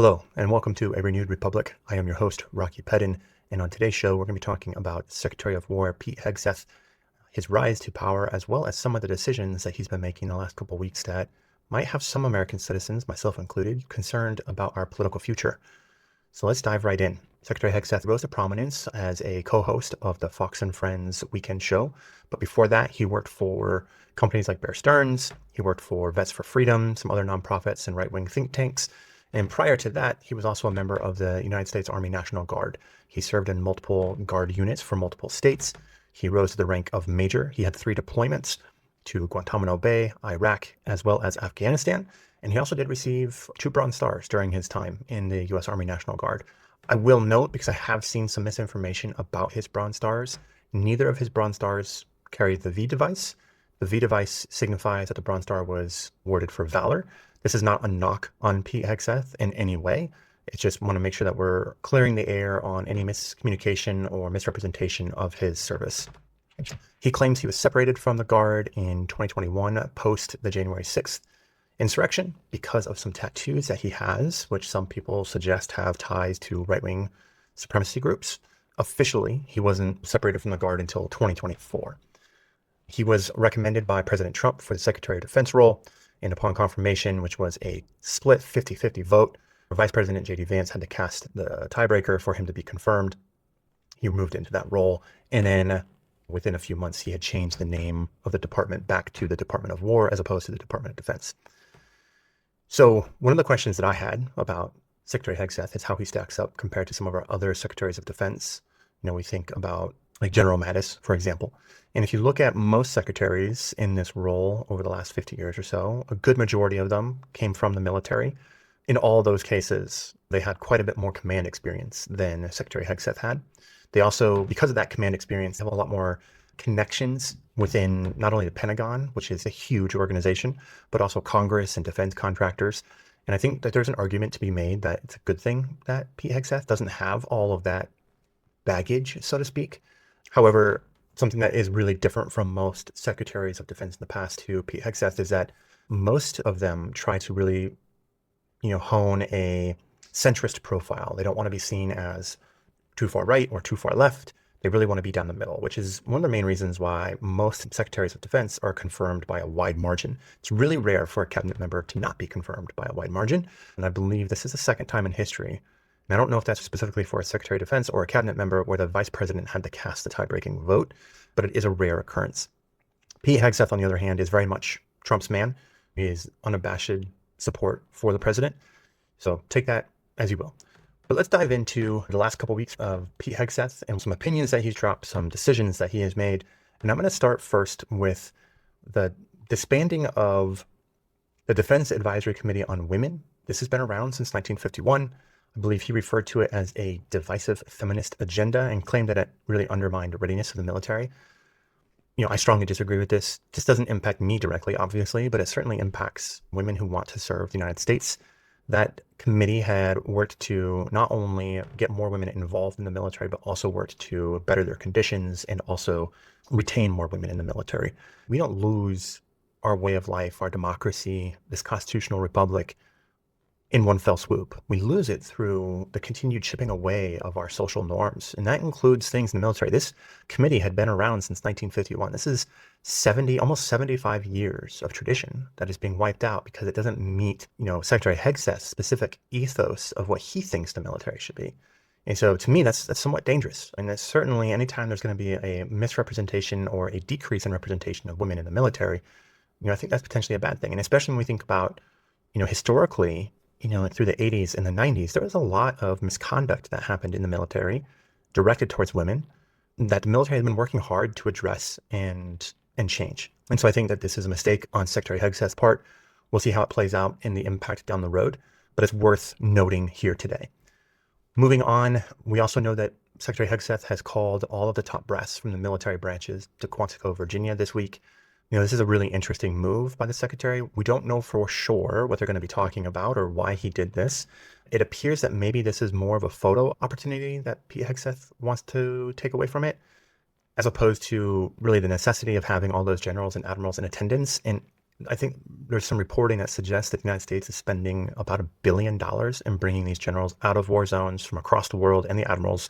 Hello, and welcome to A Renewed Republic. I am your host, Rocky Pedin, and on today's show, we're going to be talking about Secretary of War Pete Hegseth, his rise to power, as well as some of the decisions that he's been making the last couple of weeks that might have some American citizens, myself included, concerned about our political future. So let's dive right in. Secretary Hegseth rose to prominence as a co-host of the Fox and Friends weekend show, but before that, he worked for companies like Bear Stearns, he worked for Vets for Freedom, some other nonprofits and right-wing think tanks, and prior to that, he was also a member of the United States Army National Guard. He served in multiple Guard units for multiple states. He rose to the rank of Major. He had 3 deployments to Guantanamo Bay, Iraq, as well as Afghanistan. And he also did receive 2 Bronze Stars during his time in the U.S. Army National Guard. I will note, because I have seen some misinformation about his Bronze Stars, neither of his Bronze Stars carried the V device. The V device signifies that the Bronze Star was awarded for valor. This is not a knock on Pete Hegseth in any way. It's just want to make sure that we're clearing the air on any miscommunication or misrepresentation of his service. He claims he was separated from the Guard in 2021 post the January 6th insurrection because of some tattoos that he has, which some people suggest have ties to right-wing supremacy groups. Officially, he wasn't separated from the Guard until 2024. He was recommended by President Trump for the Secretary of Defense role, and upon confirmation, which was a split 50-50 vote, Vice President J.D. Vance had to cast the tiebreaker for him to be confirmed. He moved into that role, and then within a few months, he had changed the name of the department back to the Department of War as opposed to the Department of Defense. So one of the questions that I had about Secretary Hegseth is how he stacks up compared to some of our other secretaries of defense. We think about like General Mattis, for example. And if you look at most secretaries in this role over the last 50 years or so, a good majority of them came from the military. In all those cases, they had quite a bit more command experience than Secretary Hegseth had. They also, because of that command experience, have a lot more connections within not only the Pentagon, which is a huge organization, but also Congress and defense contractors. And I think that there's an argument to be made that it's a good thing that Pete Hegseth doesn't have all of that baggage, so to speak. However, something that is really different from most secretaries of defense in the past to Pete Hegseth is that most of them try to really, hone a centrist profile. They don't want to be seen as too far right or too far left. They really want to be down the middle, which is one of the main reasons why most secretaries of defense are confirmed by a wide margin. It's really rare for a cabinet member to not be confirmed by a wide margin. And I believe this is the second time in history. And I don't know if that's specifically for a Secretary of Defense or a cabinet member where the vice president had to cast the tie-breaking vote, but it is a rare occurrence. Pete Hegseth, on the other hand, is very much Trump's man. He is unabashed support for the president. So take that as you will. But let's dive into the last couple of weeks of Pete Hegseth and some opinions that he's dropped, some decisions that he has made. And I'm going to start first with the disbanding of the Defense Advisory Committee on Women. This has been around since 1951. I believe he referred to it as a divisive feminist agenda and claimed that it really undermined the readiness of the military. I strongly disagree with this. This doesn't impact me directly, obviously, but it certainly impacts women who want to serve the United States. That committee had worked to not only get more women involved in the military, but also worked to better their conditions and also retain more women in the military. We don't lose our way of life, our democracy, this constitutional republic in one fell swoop. We lose it through the continued chipping away of our social norms. And that includes things in the military. This committee had been around since 1951. This is almost 75 years of tradition that is being wiped out because it doesn't meet, Secretary Hegseth's specific ethos of what he thinks the military should be. And so to me, that's somewhat dangerous. And that's certainly anytime there's going to be a misrepresentation or a decrease in representation of women in the military, I think that's potentially a bad thing. And especially when we think about, historically, through the 80s and the 90s, there was a lot of misconduct that happened in the military directed towards women that the military had been working hard to address and change. And so I think that this is a mistake on Secretary Hegseth's part. We'll see how it plays out in the impact down the road, but it's worth noting here today. Moving on, we also know that Secretary Hegseth has called all of the top brass from the military branches to Quantico, Virginia this week. This is a really interesting move by the secretary. We don't know for sure what they're going to be talking about or why he did this. It appears that maybe this is more of a photo opportunity that Pete Hegseth wants to take away from it, as opposed to really the necessity of having all those generals and admirals in attendance. And I think there's some reporting that suggests that the United States is spending about $1 billion in bringing these generals out of war zones from across the world, and the admirals,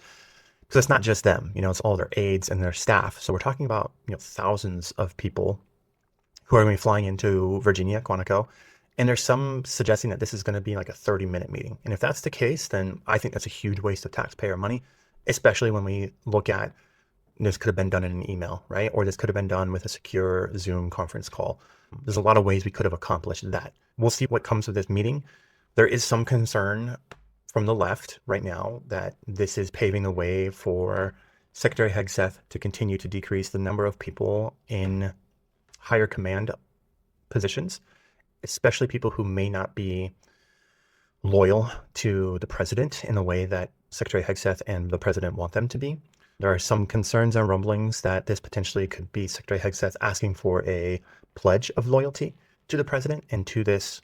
because it's not just them, it's all their aides and their staff. So we're talking about, thousands of people who are going to be flying into Virginia, Quantico. And there's some suggesting that this is going to be like a 30-minute meeting. And if that's the case, then I think that's a huge waste of taxpayer money, especially when we look at this could have been done in an email, right? Or this could have been done with a secure Zoom conference call. There's a lot of ways we could have accomplished that. We'll see what comes of this meeting. There is some concern from the left right now that this is paving the way for Secretary Hegseth to continue to decrease the number of people in higher command positions, especially people who may not be loyal to the president in the way that Secretary Hegseth and the president want them to be. There are some concerns and rumblings that this potentially could be Secretary Hegseth asking for a pledge of loyalty to the president and to this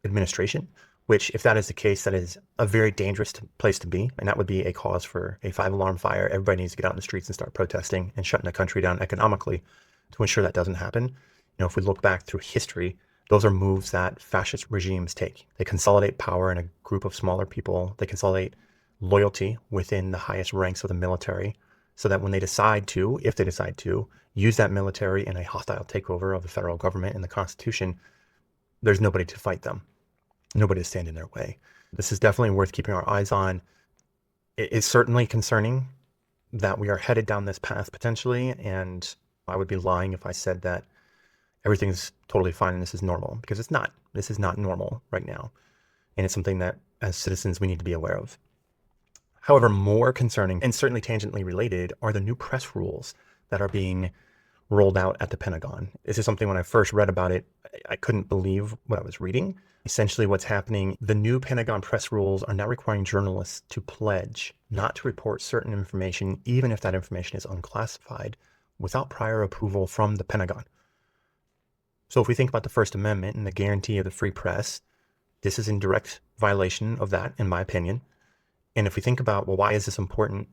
administration, which, if that is the case, that is a very dangerous place to be. And that would be a cause for a 5-alarm fire. Everybody needs to get out in the streets and start protesting and shutting the country down economically to ensure that doesn't happen. If we look back through history, those are moves that fascist regimes take. They consolidate power in a group of smaller people. They consolidate loyalty within the highest ranks of the military, so that when they decide to, if they decide to, use that military in a hostile takeover of the federal government and the Constitution, there's nobody to fight them, nobody to stand in their way. This is definitely worth keeping our eyes on. It is certainly concerning that we are headed down this path potentially, and I would be lying if I said that everything's totally fine and this is normal, because it's not. This is not normal right now, and it's something that as citizens we need to be aware of. However, more concerning and certainly tangentially related are the new press rules that are being rolled out at the Pentagon. This is something when I first read about it, I couldn't believe what I was reading. Essentially what's happening, the new Pentagon press rules are now requiring journalists to pledge not to report certain information, even if that information is unclassified, without prior approval from the Pentagon. So if we think about the First Amendment and the guarantee of the free press, this is in direct violation of that, in my opinion. And if we think about, well, why is this important?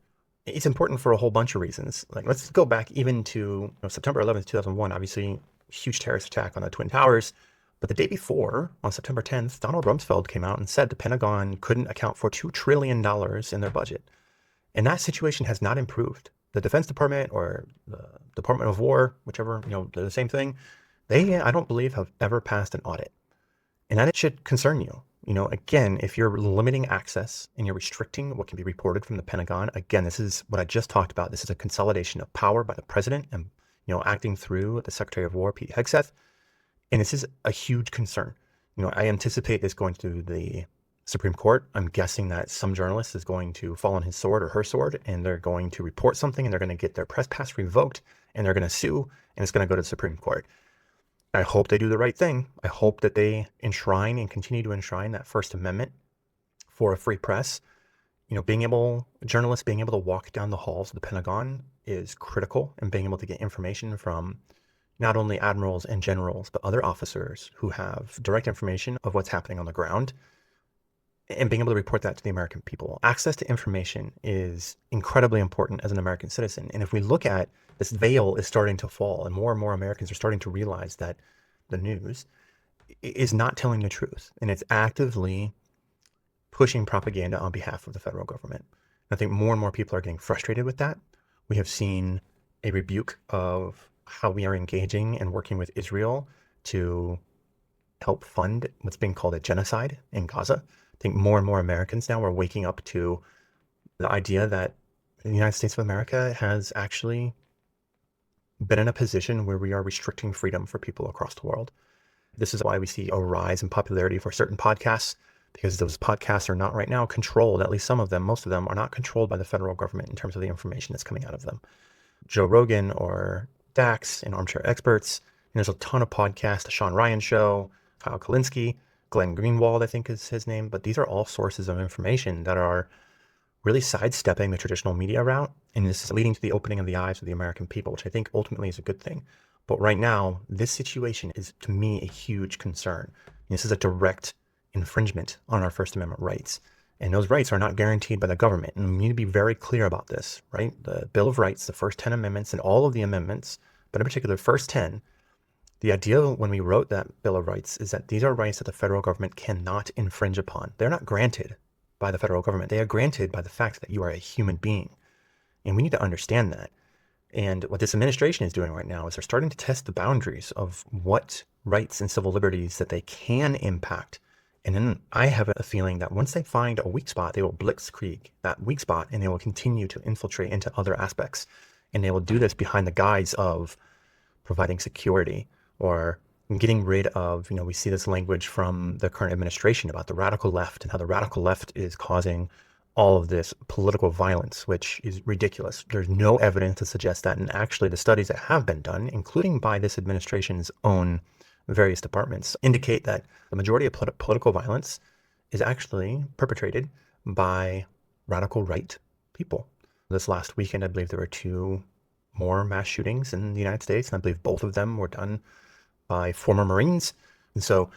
It's important for a whole bunch of reasons. Like, let's go back even to September 11th, 2001, obviously huge terrorist attack on the Twin Towers. But the day before, on September 10th, Donald Rumsfeld came out and said the Pentagon couldn't account for $2 trillion in their budget. And that situation has not improved. The Defense Department or the Department of War, whichever, they're the same thing. They, I don't believe, have ever passed an audit. And that should concern you. Again, if you're limiting access and you're restricting what can be reported from the Pentagon, again, this is what I just talked about. This is a consolidation of power by the president and, acting through the Secretary of War, Pete Hegseth. And this is a huge concern. I anticipate this going to the Supreme Court. I'm guessing that some journalist is going to fall on his sword or her sword, and they're going to report something, and they're going to get their press pass revoked, and they're going to sue, and it's going to go to the Supreme Court. I hope they do the right thing. I hope that they enshrine and continue to enshrine that First Amendment for a free press. Journalists being able to walk down the halls of the Pentagon is critical, and being able to get information from not only admirals and generals, but other officers who have direct information of what's happening on the ground, and being able to report that to the American people. Access to information is incredibly important as an American citizen. And if we look at this, veil is starting to fall, and more Americans are starting to realize that the news is not telling the truth, and it's actively pushing propaganda on behalf of the federal government. And I think more and more people are getting frustrated with that. We have seen a rebuke of how we are engaging and working with Israel to help fund what's being called a genocide in Gaza. I think more and more Americans now are waking up to the idea that the United States of America has actually been in a position where we are restricting freedom for people across the world. This is why we see a rise in popularity for certain podcasts, because those podcasts are not right now controlled, at least some of them, most of them are not controlled by the federal government in terms of the information that's coming out of them. Joe Rogan or Dax and Armchair Experts, and there's a ton of podcasts, the Sean Ryan Show, Kyle Kalinske, Glenn Greenwald, I think is his name, but these are all sources of information that are really sidestepping the traditional media route, and this is leading to the opening of the eyes of the American people, which I think ultimately is a good thing. But right now, this situation is, to me, a huge concern. This is a direct infringement on our First Amendment rights, and those rights are not guaranteed by the government, and we need to be very clear about this, right? The Bill of Rights, the first 10 amendments, and all of the amendments, but in particular, the first 10, The idea when we wrote that Bill of Rights is that these are rights that the federal government cannot infringe upon. They're not granted by the federal government. They are granted by the fact that you are a human being. And we need to understand that. And what this administration is doing right now is they're starting to test the boundaries of what rights and civil liberties that they can impact. And then I have a feeling that once they find a weak spot, they will blitzkrieg that weak spot and they will continue to infiltrate into other aspects. And they will do this behind the guise of providing security or getting rid of, we see this language from the current administration about the radical left and how the radical left is causing all of this political violence, which is ridiculous. There's no evidence to suggest that. And actually, the studies that have been done, including by this administration's own various departments, indicate that the majority of political violence is actually perpetrated by radical right people. This last weekend, I believe there were 2 more mass shootings in the United States, and I believe both of them were done by former Marines. And so,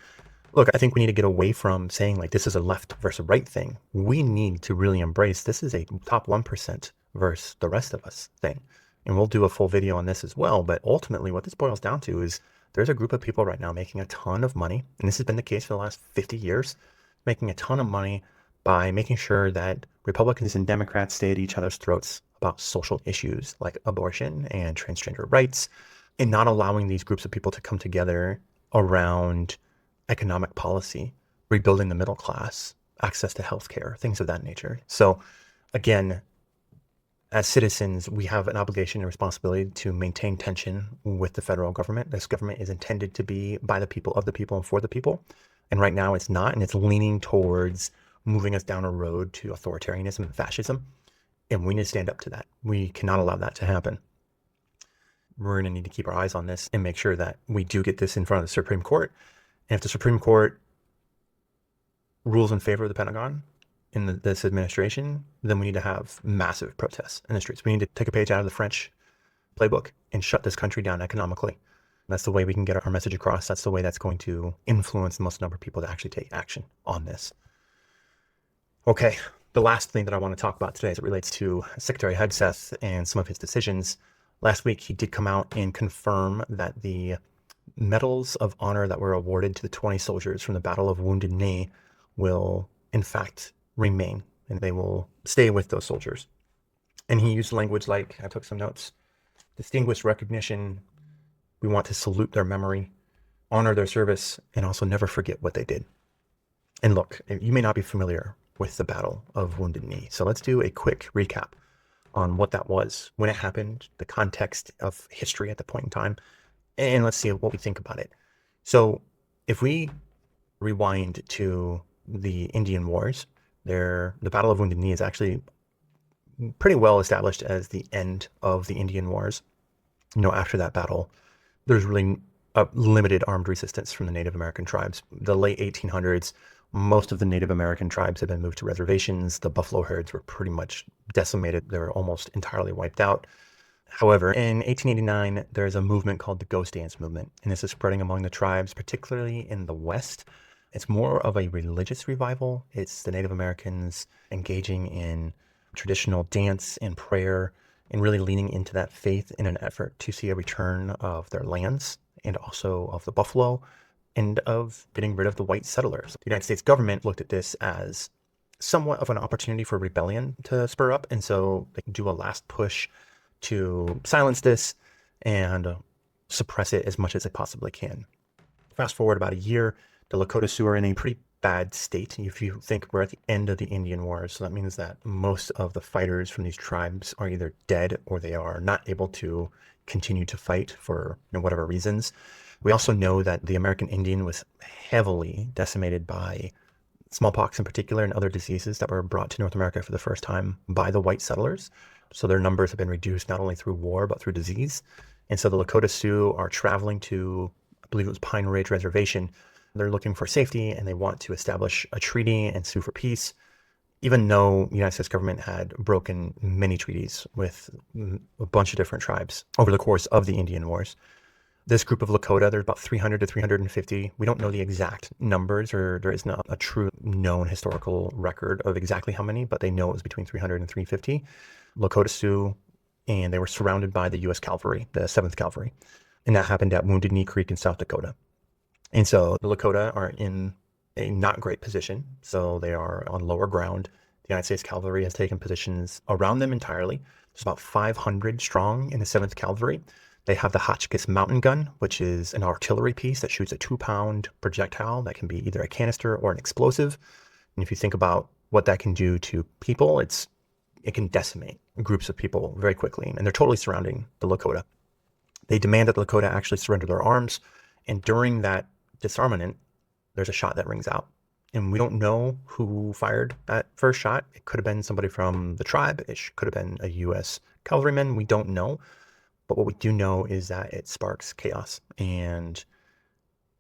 look, I think we need to get away from saying like this is a left versus right thing. We need to really embrace this is a top 1% versus the rest of us thing. And we'll do a full video on this as well. But ultimately, what this boils down to is there's a group of people right now making a ton of money, and this has been the case for the last 50 years, making a ton of money by making sure that Republicans and Democrats stay at each other's throats about social issues like abortion and transgender rights, and not allowing these groups of people to come together around economic policy, rebuilding the middle class, access to healthcare, things of that nature. So again, as citizens, we have an obligation and responsibility to maintain tension with the federal government. This government is intended to be by the people, of the people, and for the people. And right now it's not, and it's leaning towards moving us down a road to authoritarianism and fascism. And we need to stand up to that. We cannot allow that to happen. We're going to need to keep our eyes on this and make sure that we do get this in front of the Supreme Court. And if the Supreme Court rules in favor of the Pentagon in this administration, then we need to have massive protests in the streets. We need to take a page out of the French playbook and shut this country down economically. That's the way we can get our message across. That's the way that's going to influence the most number of people to actually take action on this. Okay, the last thing that I want to talk about today as it relates to Secretary Hegseth and some of his decisions. Last week, he did come out and confirm that the medals of honor that were awarded to the 20 soldiers from the Battle of Wounded Knee will, in fact, remain, and they will stay with those soldiers. And he used language like, I took some notes, distinguished recognition, we want to salute their memory, honor their service, and also never forget what they did. And look, you may not be familiar with the Battle of Wounded Knee, so let's do a quick recap on what that was, when it happened, the context of history at the point in time, and let's see what we think about it. So if we rewind to the Indian Wars, the Battle of Wounded Knee is actually pretty well established as the end of the Indian Wars. After that battle, there's really a limited armed resistance from the Native American tribes. The late 1800s, most of the Native American tribes had been moved to reservations. The buffalo herds were pretty much decimated. They were almost entirely wiped out. However, in 1889, there's a movement called the Ghost Dance movement, and this is spreading among the tribes, particularly in the West. It's more of a religious revival. It's the Native Americans engaging in traditional dance and prayer and really leaning into that faith in an effort to see a return of their lands and also of the buffalo and of getting rid of the white settlers. The United States government looked at this as somewhat of an opportunity for rebellion to spur up, and so they can do a last push to silence this and suppress it as much as they possibly can. Fast forward about a year, the Lakota Sioux are in a pretty bad state. If you think we're at the end of the Indian Wars, so that means that most of the fighters from these tribes are either dead or they are not able to continue to fight for whatever reasons. We also know that the American Indian was heavily decimated by smallpox in particular and other diseases that were brought to North America for the first time by the white settlers. So their numbers have been reduced not only through war, but through disease. And so the Lakota Sioux are traveling to, I believe it was Pine Ridge Reservation. They're looking for safety and they want to establish a treaty and sue for peace, even though the United States government had broken many treaties with a bunch of different tribes over the course of the Indian Wars. This group of Lakota, there's about 300 to 350. We don't know the exact numbers, or there is not a true known historical record of exactly how many, but they know it was between 300 and 350 Lakota Sioux, and they were surrounded by the U.S. Cavalry, the 7th Cavalry. And that happened at Wounded Knee Creek in South Dakota. And so the Lakota are in a not great position. So they are on lower ground. The United States Cavalry has taken positions around them entirely. There's about 500 strong in the 7th Cavalry. They have the Hotchkiss mountain gun, which is an artillery piece that shoots a 2-pound projectile that can be either a canister or an explosive. And if you think about what that can do to people, it can decimate groups of people very quickly. And they're totally surrounding the Lakota. They demand that the Lakota actually surrender their arms. And during that disarmament, there's a shot that rings out. And we don't know who fired that first shot. It could have been somebody from the tribe. It could have been a U.S. cavalryman. We don't know. But what we do know is that it sparks chaos. And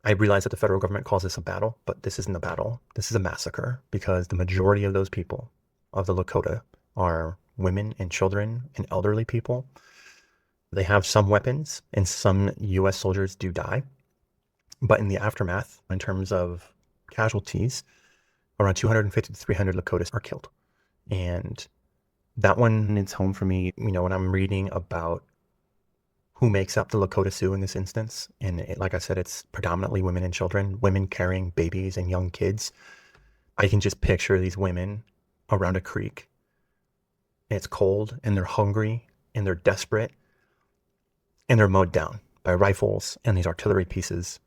I realize that the federal government calls this a battle, but this isn't a battle. This is a massacre, because the majority of those people, of the Lakota, are women and children and elderly people. They have some weapons, and some U.S. soldiers do die. But in the aftermath, in terms of casualties, around 250 to 300 Lakotas are killed. And that one hits home for me, when I'm reading about who makes up the Lakota Sioux in this instance. And like I said, it's predominantly women and children, women carrying babies and young kids. I can just picture these women around a creek. And it's cold, and they're hungry, and they're desperate, and they're mowed down by rifles and these artillery pieces.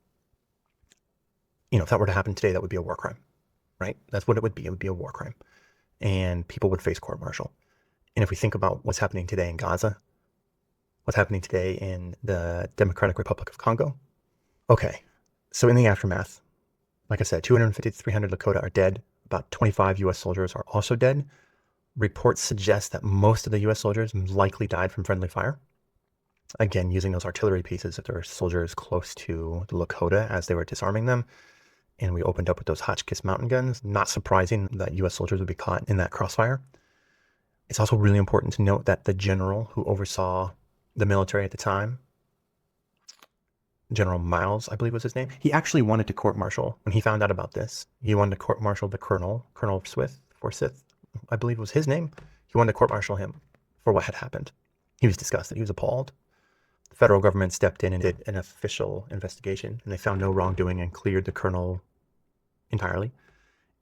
If that were to happen today, that would be a war crime, right? That's what it would be. It would be a war crime. And people would face court-martial. And if we think about what's happening today in Gaza, what's happening today in the Democratic Republic of Congo. Okay, so in the aftermath, like I said, 250 to 300 Lakota are dead. About 25 U.S. soldiers are also dead. Reports suggest that most of the U.S. soldiers likely died from friendly fire. Again, using those artillery pieces, if there were soldiers close to the Lakota as they were disarming them. And we opened up with those Hotchkiss mountain guns. Not surprising that U.S. soldiers would be caught in that crossfire. It's also really important to note that the general who oversaw the military at the time, General Miles, I believe was his name, he actually wanted to court-martial when he found out about this. He wanted to court-martial the Colonel Forsyth, I believe was his name. He wanted to court-martial him for what had happened. He was disgusted. He was appalled. The federal government stepped in and did an official investigation, and they found no wrongdoing and cleared the colonel entirely.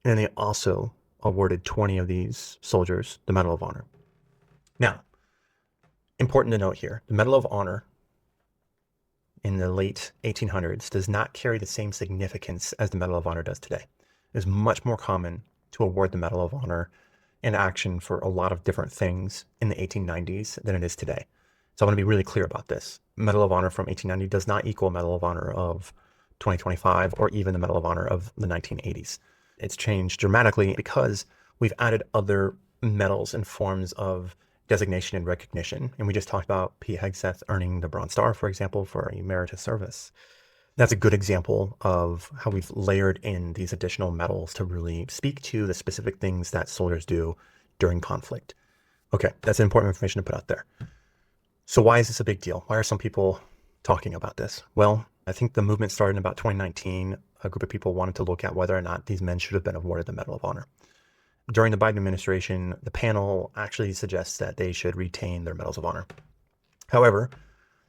And then they also awarded 20 of these soldiers the Medal of Honor. Now, important to note here, the Medal of Honor in the late 1800s does not carry the same significance as the Medal of Honor does today. It is much more common to award the Medal of Honor in action for a lot of different things in the 1890s than it is today. So I want to be really clear about this. Medal of Honor from 1890 does not equal Medal of Honor of 2025 or even the Medal of Honor of the 1980s. It's changed dramatically because we've added other medals and forms of designation and recognition. And we just talked about Pete Hegseth earning the Bronze Star, for example, for emeritus service. That's a good example of how we've layered in these additional medals to really speak to the specific things that soldiers do during conflict. Okay, that's important information to put out there. So why is this a big deal? Why are some people talking about this? Well, I think the movement started in about 2019. A group of people wanted to look at whether or not these men should have been awarded the Medal of Honor. During the Biden administration, the panel actually suggests that they should retain their Medals of Honor. However,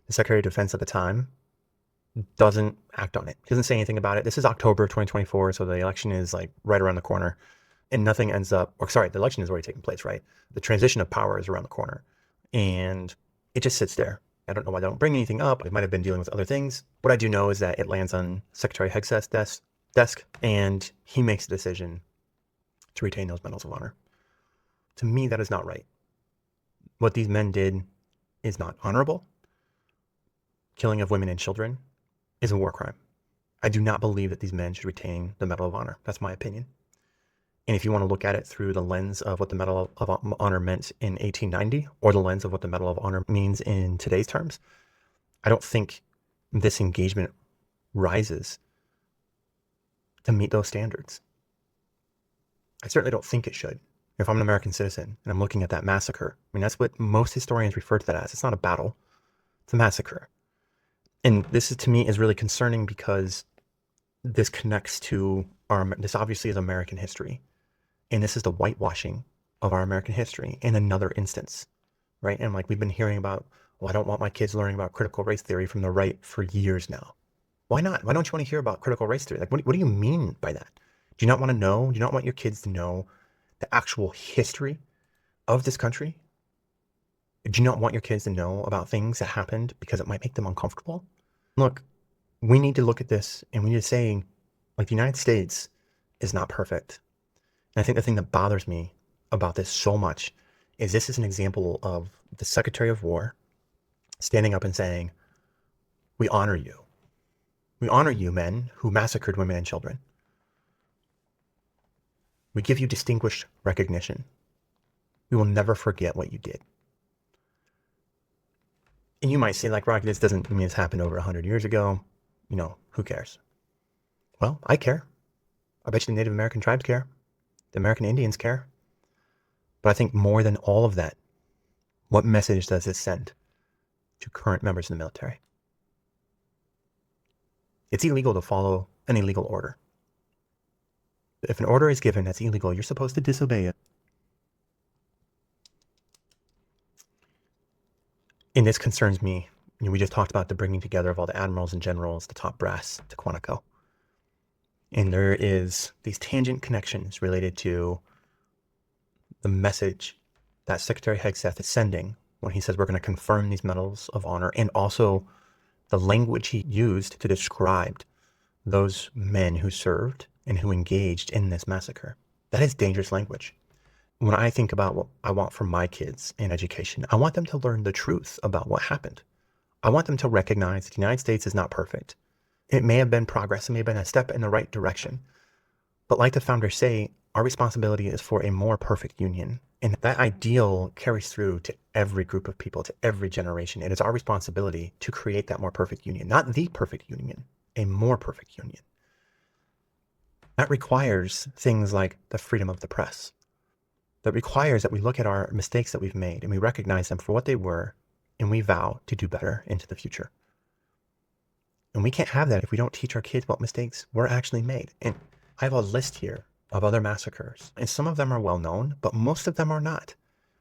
the Secretary of Defense at the time doesn't act on it. He doesn't say anything about it. This is October 2024, so the election is like right around the corner. And nothing ends up, the election has already taken place, right? The transition of power is around the corner. And it just sits there. I don't know why they don't bring anything up. It might have been dealing with other things. What I do know is that it lands on Secretary Hegseth's desk, and he makes the decision to retain those Medals of Honor. To me, that is not right. What these men did is not honorable. Killing of women and children is a war crime. I do not believe that these men should retain the Medal of Honor. That's my opinion. And if you want to look at it through the lens of what the Medal of Honor meant in 1890 or the lens of what the Medal of Honor means in today's terms, I don't think this engagement rises to meet those standards. I certainly don't think it should. If I'm an American citizen and I'm looking at that massacre, I mean, that's what most historians refer to that as. It's not a battle, it's a massacre. And this is, to me, is really concerning because this connects to this obviously is American history. And this is the whitewashing of our American history in another instance, right? And like we've been hearing about Well, I don't want my kids learning about critical race theory from the right for years now. Why not? Why don't you want to hear about critical race theory? Like, what do you mean by that? Do you not want to know? Do you not want your kids to know the actual history of this country? Do you not want your kids to know about things that happened because it might make them uncomfortable? Look, we need to look at this and we need to say, like, the United States is not perfect. And I think the thing that bothers me about this so much is this is an example of the Secretary of War standing up and saying, we honor you. We honor you, men who massacred women and children. We give you distinguished recognition. We will never forget what you did. And you might say, like, Rocky, this doesn't mean it's happened over 100 years ago. You know, who cares? Well, I care. I bet you the Native American tribes care. The American Indians care. But I think more than all of that, what message does this send to current members of the military? It's illegal to follow an illegal order. If an order is given that's illegal, you're supposed to disobey it. And this concerns me. You know, we just talked about the bringing together of all the admirals and generals, the top brass to Quantico. And there is these tangent connections related to the message that Secretary Hegseth is sending when he says we're going to confirm these medals of honor, and also the language he used to describe those men who served and who engaged in this massacre. That is dangerous language. When I think about what I want for my kids in education, I want them to learn the truth about what happened. I want them to recognize that the United States is not perfect. It may have been progress, it may have been a step in the right direction. But like the founders say, our responsibility is for a more perfect union. And that ideal carries through to every group of people, to every generation. It is our responsibility to create that more perfect union, not the perfect union, a more perfect union. That requires things like the freedom of the press. That requires that we look at our mistakes that we've made and we recognize them for what they were, and we vow to do better into the future. And we can't have that if we don't teach our kids what mistakes were actually made. And I have a list here of other massacres, and some of them are well known, but most of them are not.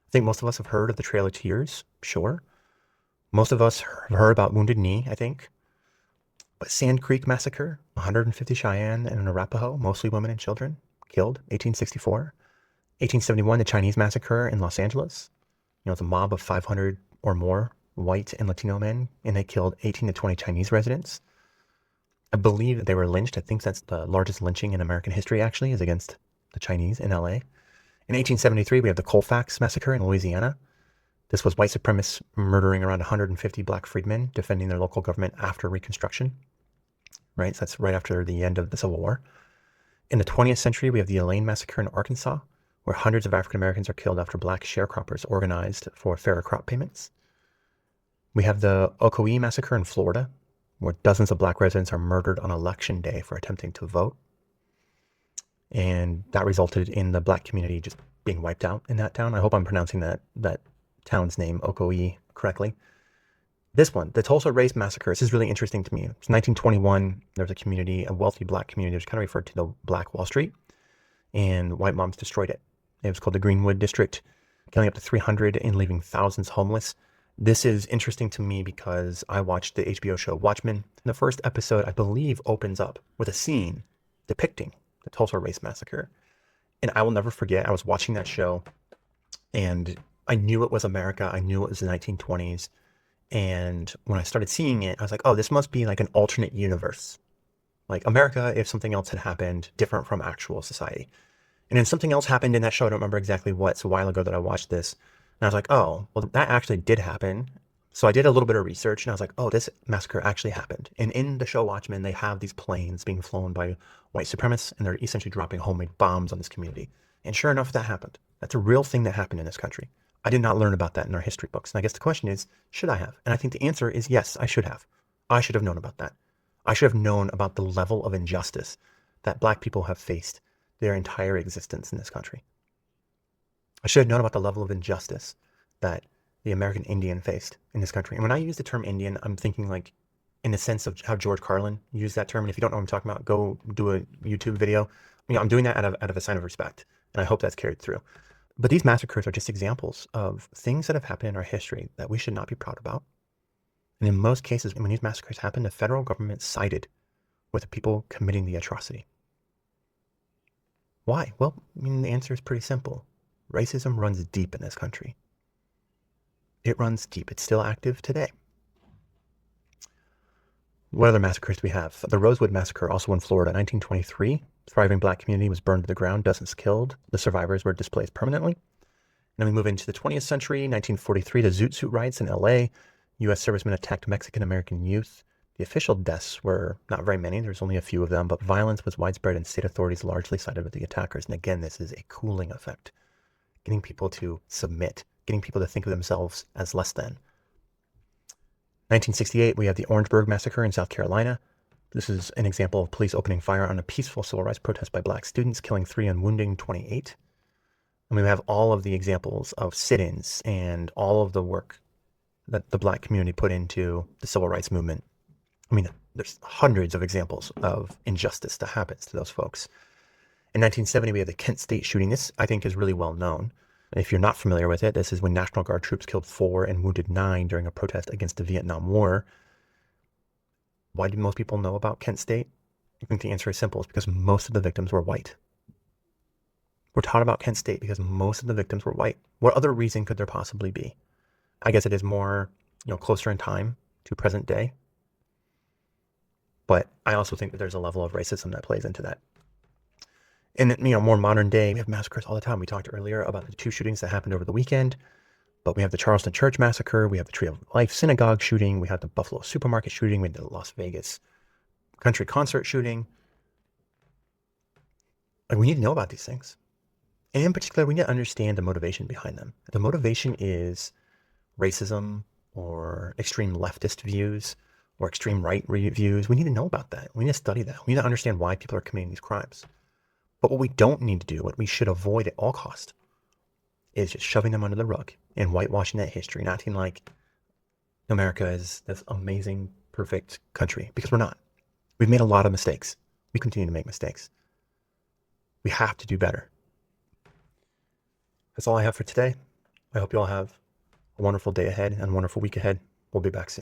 I think most of us have heard of the Trail of Tears, sure. Most of us have heard about Wounded Knee, I think. But Sand Creek Massacre, 150 Cheyenne and an Arapaho, mostly women and children, killed, 1864. 1871, the Chinese Massacre in Los Angeles. You know, it's a mob of 500 or more white and Latino men, and they killed 18 to 20 Chinese residents. I believe they were lynched. I think that's the largest lynching in American history, actually, is against the Chinese in LA. In 1873, we have the Colfax Massacre in Louisiana. This was white supremacists murdering around 150 black freedmen defending their local government after Reconstruction. Right, so that's right after the end of the Civil War. In the 20th century, we have the Elaine Massacre in Arkansas, where hundreds of African Americans are killed after black sharecroppers organized for fairer crop payments. We have the Ocoee Massacre in Florida, where dozens of black residents are murdered on election day for attempting to vote. And that resulted in the black community just being wiped out in that town. I hope I'm pronouncing that town's name, Ocoee, correctly. This one, the Tulsa Race Massacre, this is really interesting to me. It's 1921. There was a community, a wealthy black community. It was kind of referred to the Black Wall Street, and white mobs destroyed it. It was called the Greenwood District, killing up to 300 and leaving thousands homeless. This is interesting to me because I watched the HBO show Watchmen. The first episode, I believe, opens up with a scene depicting the Tulsa Race Massacre. And I will never forget, I was watching that show, and I knew it was America. I knew it was the 1920s. And when I started seeing it, I was like, oh, this must be like an alternate universe. Like America, if something else had happened different from actual society. And then something else happened in that show. I don't remember exactly what. It's a while ago that I watched this. And I was like, oh, well, that actually did happen. So I did a little bit of research, and I was like, oh, this massacre actually happened. And in the show Watchmen, they have these planes being flown by white supremacists, and they're essentially dropping homemade bombs on this community. And sure enough, that happened. That's a real thing that happened in this country. I did not learn about that in our history books. And I guess the question is, should I have? And I think the answer is yes, I should have. I should have known about that. I should have known about the level of injustice that black people have faced their entire existence in this country. I should have known about the level of injustice that the American Indian faced in this country. And when I use the term Indian, I'm thinking like in the sense of how George Carlin used that term. And if you don't know what I'm talking about, go do a YouTube video. You know, I'm doing that out of a sign of respect. And I hope that's carried through. But these massacres are just examples of things that have happened in our history that we should not be proud about. And in most cases, when these massacres happened, the federal government sided with the people committing the atrocity. Why? Well, I mean, the answer is pretty simple. Racism runs deep in this country. It runs deep. It's still active today. What other massacres do we have? The Rosewood Massacre, also in Florida, 1923. Thriving black community was burned to the ground, dozens killed. The survivors were displaced permanently. Then we move into the 20th century, 1943, the Zoot Suit riots in LA. U.S. servicemen attacked Mexican-American youth. The official deaths were not very many. There's only a few of them, but violence was widespread and state authorities largely sided with the attackers. And again, this is a cooling effect. Getting people to submit, getting people to think of themselves as less than. 1968, we have the Orangeburg Massacre in South Carolina. This is an example of police opening fire on a peaceful civil rights protest by black students, killing 3 and wounding 28. And we have all of the examples of sit-ins and all of the work that the black community put into the civil rights movement. I mean, there's hundreds of examples of injustice that happens to those folks. In 1970, we have the Kent State shooting. This, I think, is really well known. If you're not familiar with it, this is when National Guard troops killed 4 and wounded 9 during a protest against the Vietnam War. Why do most people know about Kent State? I think the answer is simple. It's because most of the victims were white. We're taught about Kent State because most of the victims were white. What other reason could there possibly be? I guess it is more, closer in time to present day. But I also think that there's a level of racism that plays into that. In more modern day, we have massacres all the time. We talked earlier about the 2 shootings that happened over the weekend, but we have the Charleston Church Massacre, we have the Tree of Life Synagogue shooting, we have the Buffalo Supermarket shooting, we have the Las Vegas country concert shooting. Like, we need to know about these things. And in particular, we need to understand the motivation behind them. If the motivation is racism or extreme leftist views or extreme right views, we need to know about that. We need to study that. We need to understand why people are committing these crimes. But what we don't need to do, what we should avoid at all costs, is just shoving them under the rug and whitewashing that history and acting like America is this amazing, perfect country, because we're not. We've made a lot of mistakes. We continue to make mistakes. We have to do better. That's all I have for today. I hope you all have a wonderful day ahead and a wonderful week ahead. We'll be back soon.